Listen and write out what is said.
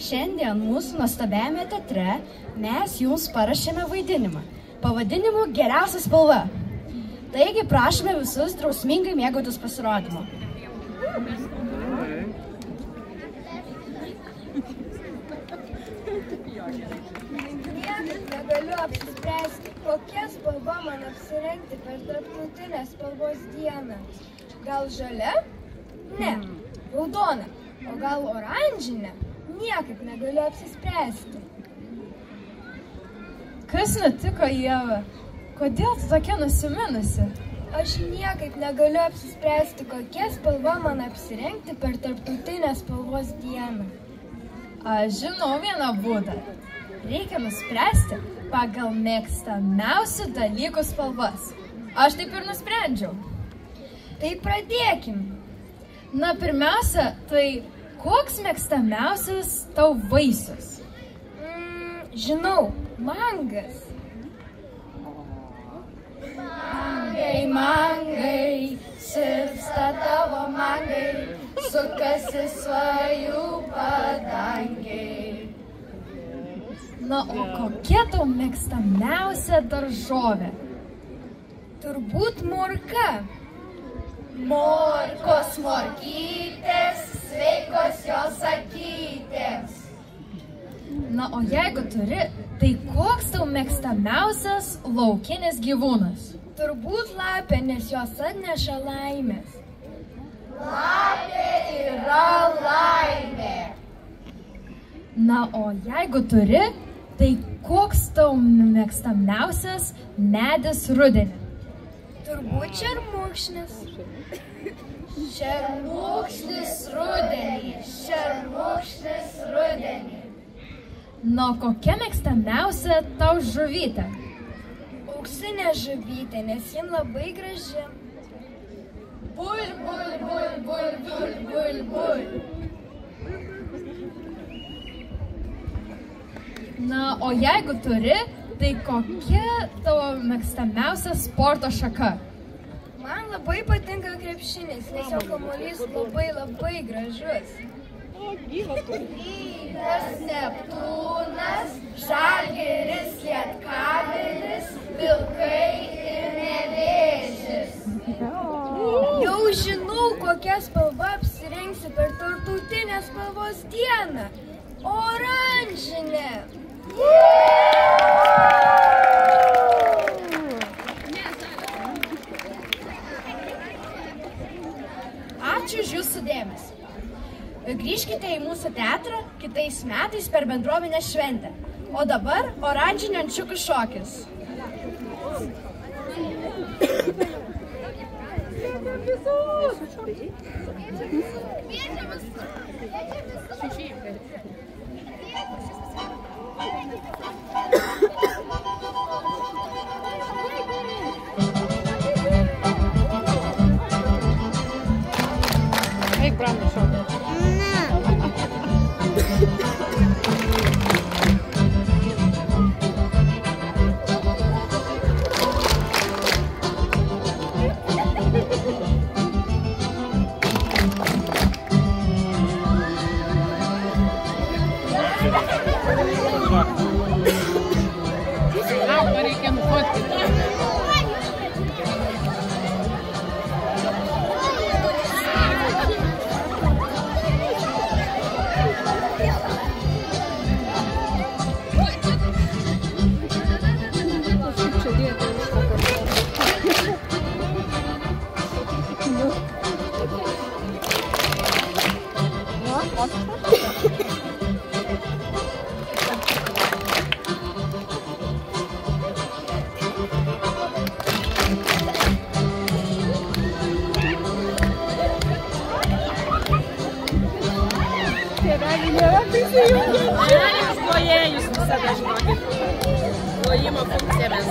Šiandien mūsų nuostabiame teatre mes jums parašėme vaidinimą, pavadinimu Geriausia spalva. Taigi prašome visus drausmingai mėgautis pasirodymu. Niekaip negaliu apsispręsti, kokia spalva man apsirengti per tarptautinę spalvos dieną. Gal žalia? Ne. Raudona. O gal oranžinė? Niekaip negaliu apsispręsti. Kas nutiko, Ieva? Kodėl tu tokia nusiminusi? Aš niekaip negaliu apsispręsti, kokia spalva man apsirengti per tarptautinę spalvos dieną. Aš žinau vieną būdą. Reikia nuspręsti pagal mėgstamiausių dalykų spalvas. Aš taip ir nusprendžiau. Tai pradėkim. Na, pirmiausia, tai koks mėgstamiausias tau vaisius? Žinau, mangas. Mangai, mangai, sirpsta tavo mangai, sukasi svajų padangiai. Na, o kokia tau mėgstamiausia daržovė? Turbūt morka. Morkos morkytės, sveikos jos akytės. Na, o jeigu turi, tai koks tau mėgstamiausias laukinis gyvūnas? Turbūt lapė, nes jos atneša laimės. Lapė yra laimė. Na, o jeigu turi, tai koks tau mėgstamiausias medis rudenį? Turbūt šermukšnis. Šermukšnis rudenį, šermukšnis rudenį. Na, kokia mėgstamiausia tau žuvytė? Auksinė žuvytė, nes jin labai graži. Bul, bul, bul, bul, bul, bul, bul. Na, o jeigu turi, tai kokia tavo mėgstamiausia sporto šaka? Man labai patinka krepšinis, nes jo kamuolys labai gražus. Rytas Neptūnas, Žalgiris Lietkabelis, Vilkai ir Nevėžis. Jau žinau, kokia spalva apsirengsi per tarptautinę spalvos dieną. Oranžinė. Ačiū už jūsų dėmesį. Grįžkite į mūsų teatrą kitais metais per bendruomenės šventę. O dabar oranžinio ančiukų šokis. Eik, Brandai, šokai. Reikia nufotkyti. Galime plojėjus visada žinokit. Plojimo funkciją mes.